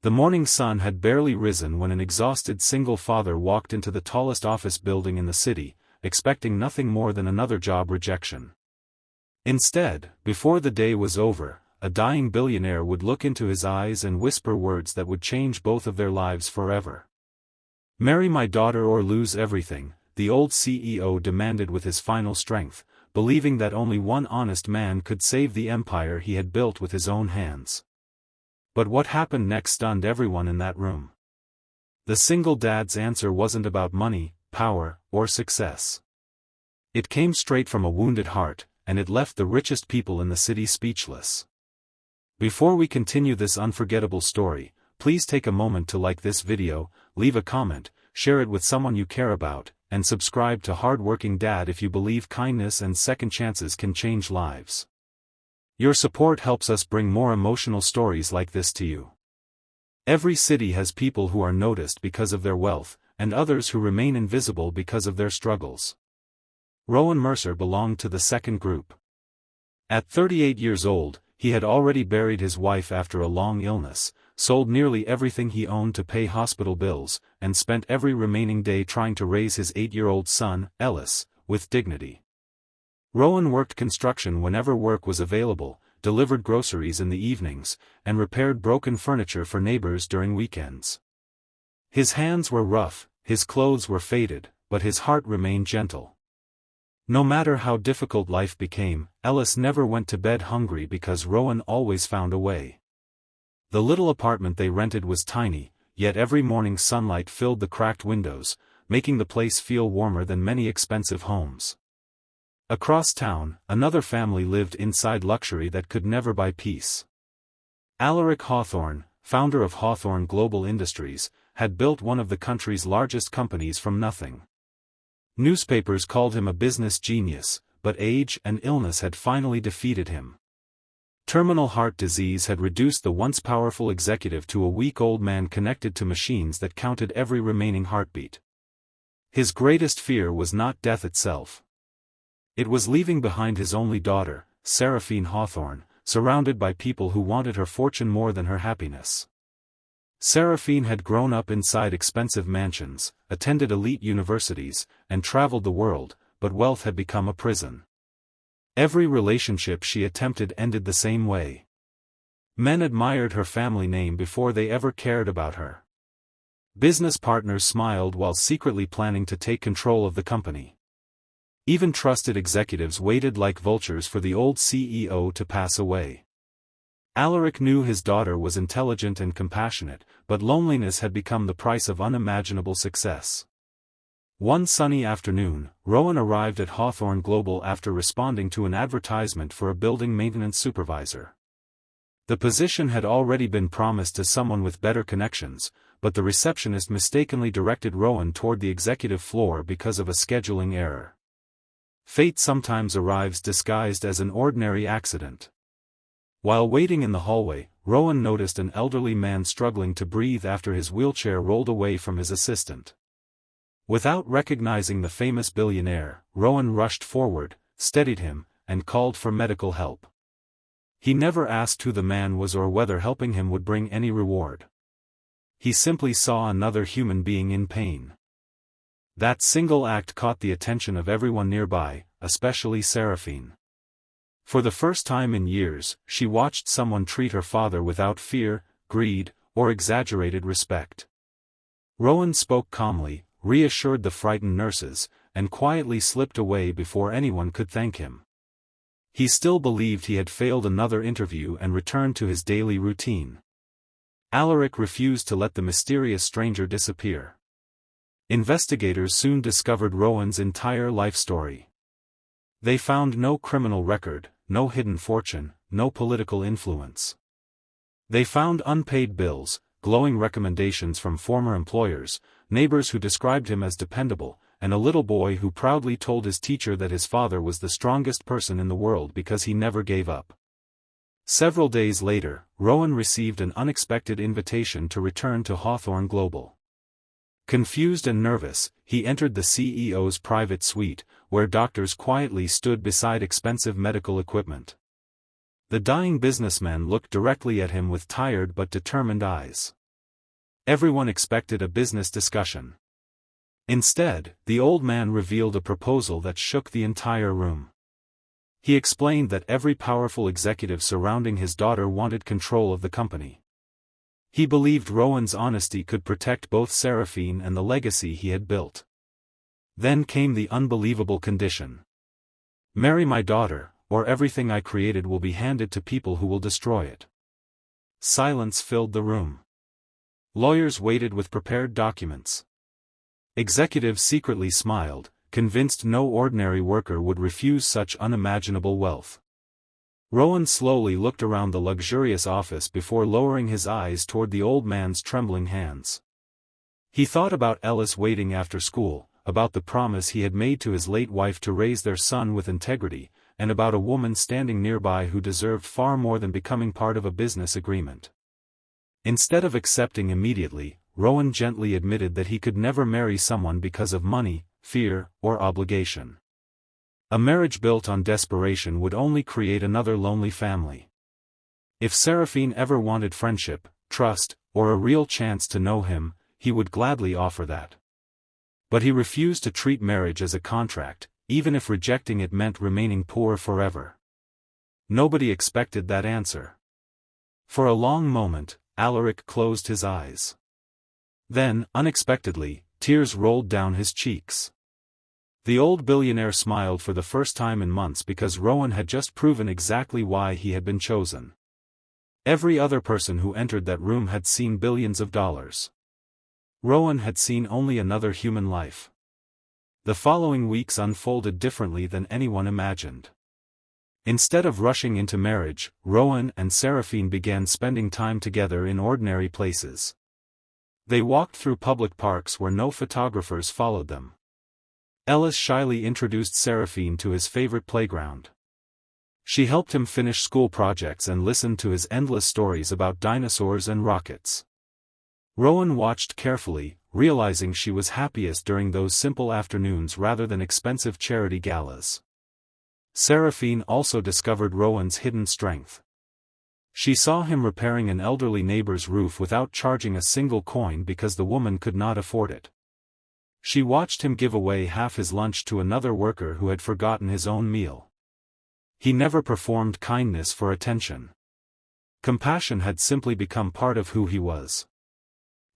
The morning sun had barely risen when an exhausted single father walked into the tallest office building in the city, expecting nothing more than another job rejection. Instead, before the day was over, a dying billionaire would look into his eyes and whisper words that would change both of their lives forever. "Marry my daughter or lose everything," the old CEO demanded with his final strength, believing that only one honest man could save the empire he had built with his own hands. But what happened next stunned everyone in that room. The single dad's answer wasn't about money, power, or success. It came straight from a wounded heart, and it left the richest people in the city speechless. Before we continue this unforgettable story, please take a moment to like this video, leave a comment, share it with someone you care about, and subscribe to Hardworking Dad if you believe kindness and second chances can change lives. Your support helps us bring more emotional stories like this to you. Every city has people who are noticed because of their wealth, and others who remain invisible because of their struggles. Rowan Mercer belonged to the second group. At 38 years old, he had already buried his wife after a long illness, sold nearly everything he owned to pay hospital bills, and spent every remaining day trying to raise his 8-year-old son, Ellis, with dignity. Rowan worked construction whenever work was available, delivered groceries in the evenings, and repaired broken furniture for neighbors during weekends. His hands were rough, his clothes were faded, but his heart remained gentle. No matter how difficult life became, Ellis never went to bed hungry because Rowan always found a way. The little apartment they rented was tiny, yet every morning sunlight filled the cracked windows, making the place feel warmer than many expensive homes. Across town, another family lived inside luxury that could never buy peace. Alaric Hawthorne, founder of Hawthorne Global Industries, had built one of the country's largest companies from nothing. Newspapers called him a business genius, but age and illness had finally defeated him. Terminal heart disease had reduced the once powerful executive to a weak old man connected to machines that counted every remaining heartbeat. His greatest fear was not death itself. It was leaving behind his only daughter, Seraphine Hawthorne, surrounded by people who wanted her fortune more than her happiness. Seraphine had grown up inside expensive mansions, attended elite universities, and traveled the world, but wealth had become a prison. Every relationship she attempted ended the same way. Men admired her family name before they ever cared about her. Business partners smiled while secretly planning to take control of the company. Even trusted executives waited like vultures for the old CEO to pass away. Alaric knew his daughter was intelligent and compassionate, but loneliness had become the price of unimaginable success. One sunny afternoon, Rowan arrived at Hawthorne Global after responding to an advertisement for a building maintenance supervisor. The position had already been promised to someone with better connections, but the receptionist mistakenly directed Rowan toward the executive floor because of a scheduling error. Fate sometimes arrives disguised as an ordinary accident. While waiting in the hallway, Rowan noticed an elderly man struggling to breathe after his wheelchair rolled away from his assistant. Without recognizing the famous billionaire, Rowan rushed forward, steadied him, and called for medical help. He never asked who the man was or whether helping him would bring any reward. He simply saw another human being in pain. That single act caught the attention of everyone nearby, especially Seraphine. For the first time in years, she watched someone treat her father without fear, greed, or exaggerated respect. Rowan spoke calmly, reassured the frightened nurses, and quietly slipped away before anyone could thank him. He still believed he had failed another interview and returned to his daily routine. Alaric refused to let the mysterious stranger disappear. Investigators soon discovered Rowan's entire life story. They found no criminal record, no hidden fortune, no political influence. They found unpaid bills, glowing recommendations from former employers, neighbors who described him as dependable, and a little boy who proudly told his teacher that his father was the strongest person in the world because he never gave up. Several days later, Rowan received an unexpected invitation to return to Hawthorne Global. Confused and nervous, he entered the CEO's private suite, where doctors quietly stood beside expensive medical equipment. The dying businessman looked directly at him with tired but determined eyes. Everyone expected a business discussion. Instead, the old man revealed a proposal that shook the entire room. He explained that every powerful executive surrounding his daughter wanted control of the company. He believed Rowan's honesty could protect both Seraphine and the legacy he had built. Then came the unbelievable condition. Marry my daughter, or everything I created will be handed to people who will destroy it. Silence filled the room. Lawyers waited with prepared documents. Executives secretly smiled, convinced no ordinary worker would refuse such unimaginable wealth. Rowan slowly looked around the luxurious office before lowering his eyes toward the old man's trembling hands. He thought about Ellis waiting after school, about the promise he had made to his late wife to raise their son with integrity, and about a woman standing nearby who deserved far more than becoming part of a business agreement. Instead of accepting immediately, Rowan gently admitted that he could never marry someone because of money, fear, or obligation. A marriage built on desperation would only create another lonely family. If Seraphine ever wanted friendship, trust, or a real chance to know him, he would gladly offer that. But he refused to treat marriage as a contract, even if rejecting it meant remaining poor forever. Nobody expected that answer. For a long moment, Alaric closed his eyes. Then, unexpectedly, tears rolled down his cheeks. The old billionaire smiled for the first time in months because Rowan had just proven exactly why he had been chosen. Every other person who entered that room had seen billions of dollars. Rowan had seen only another human life. The following weeks unfolded differently than anyone imagined. Instead of rushing into marriage, Rowan and Seraphine began spending time together in ordinary places. They walked through public parks where no photographers followed them. Ellis shyly introduced Seraphine to his favorite playground. She helped him finish school projects and listened to his endless stories about dinosaurs and rockets. Rowan watched carefully, realizing she was happiest during those simple afternoons rather than expensive charity galas. Seraphine also discovered Rowan's hidden strength. She saw him repairing an elderly neighbor's roof without charging a single coin because the woman could not afford it. She watched him give away half his lunch to another worker who had forgotten his own meal. He never performed kindness for attention. Compassion had simply become part of who he was.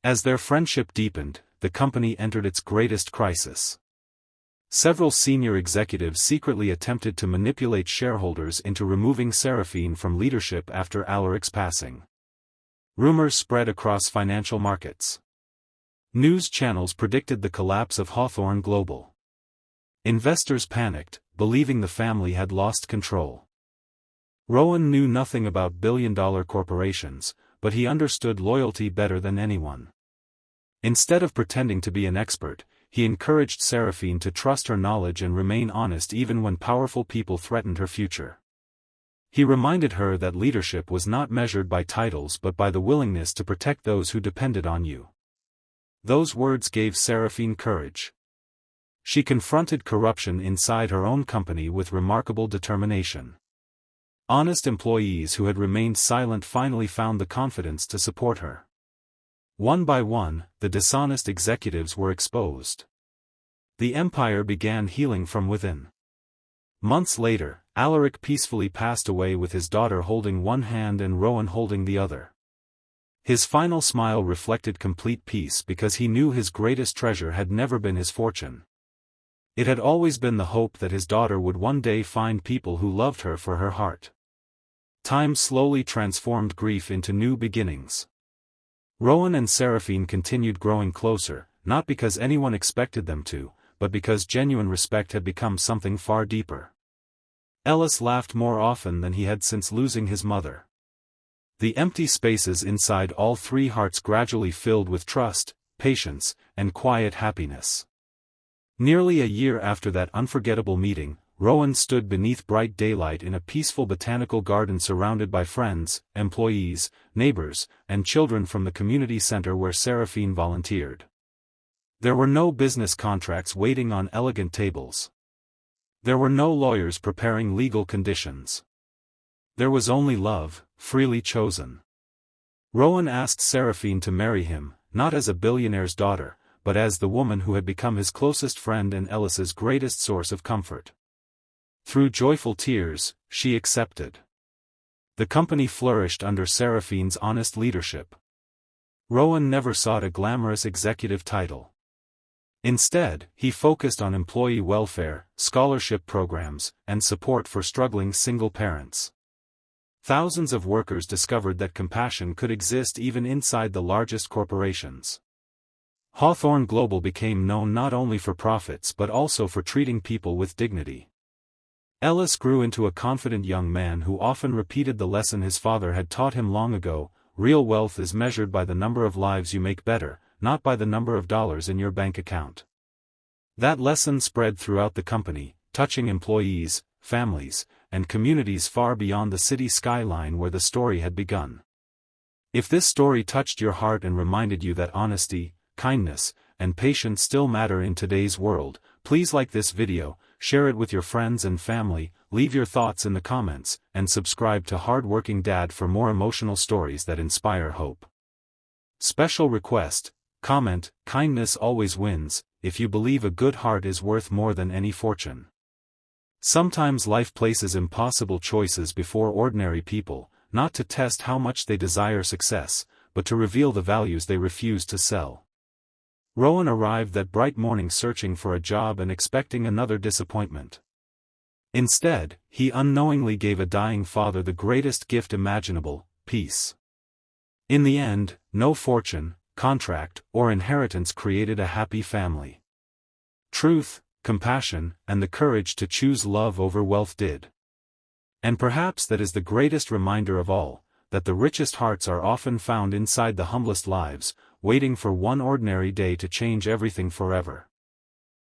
As their friendship deepened, the company entered its greatest crisis. Several senior executives secretly attempted to manipulate shareholders into removing Seraphine from leadership after Alaric's passing. Rumors spread across financial markets. News channels predicted the collapse of Hawthorne Global. Investors panicked, believing the family had lost control. Rowan knew nothing about billion-dollar corporations, but he understood loyalty better than anyone. Instead of pretending to be an expert, he encouraged Seraphine to trust her knowledge and remain honest even when powerful people threatened her future. He reminded her that leadership was not measured by titles but by the willingness to protect those who depended on you. Those words gave Seraphine courage. She confronted corruption inside her own company with remarkable determination. Honest employees who had remained silent finally found the confidence to support her. One by one, the dishonest executives were exposed. The empire began healing from within. Months later, Alaric peacefully passed away with his daughter holding one hand and Rowan holding the other. His final smile reflected complete peace because he knew his greatest treasure had never been his fortune. It had always been the hope that his daughter would one day find people who loved her for her heart. Time slowly transformed grief into new beginnings. Rowan and Seraphine continued growing closer, not because anyone expected them to, but because genuine respect had become something far deeper. Ellis laughed more often than he had since losing his mother. The empty spaces inside all three hearts gradually filled with trust, patience, and quiet happiness. Nearly a year after that unforgettable meeting, Rowan stood beneath bright daylight in a peaceful botanical garden surrounded by friends, employees, neighbors, and children from the community center where Seraphine volunteered. There were no business contracts waiting on elegant tables. There were no lawyers preparing legal conditions. There was only love, freely chosen. Rowan asked Seraphine to marry him, not as a billionaire's daughter, but as the woman who had become his closest friend and Ellis's greatest source of comfort. Through joyful tears, she accepted. The company flourished under Seraphine's honest leadership. Rowan never sought a glamorous executive title. Instead, he focused on employee welfare, scholarship programs, and support for struggling single parents. Thousands of workers discovered that compassion could exist even inside the largest corporations. Hawthorne Global became known not only for profits but also for treating people with dignity. Ellis grew into a confident young man who often repeated the lesson his father had taught him long ago: real wealth is measured by the number of lives you make better, not by the number of dollars in your bank account. That lesson spread throughout the company, touching employees, families, and communities far beyond the city skyline where the story had begun. If this story touched your heart and reminded you that honesty, kindness, and patience still matter in today's world, please like this video, share it with your friends and family, leave your thoughts in the comments, and subscribe to Hardworking Dad for more emotional stories that inspire hope. Special request: comment, kindness always wins, if you believe a good heart is worth more than any fortune. Sometimes life places impossible choices before ordinary people, not to test how much they desire success, but to reveal the values they refuse to sell. Rowan arrived that bright morning searching for a job and expecting another disappointment. Instead, he unknowingly gave a dying father the greatest gift imaginable: peace. In the end, no fortune, contract, or inheritance created a happy family. Truth, compassion, and the courage to choose love over wealth did. And perhaps that is the greatest reminder of all, that the richest hearts are often found inside the humblest lives, waiting for one ordinary day to change everything forever.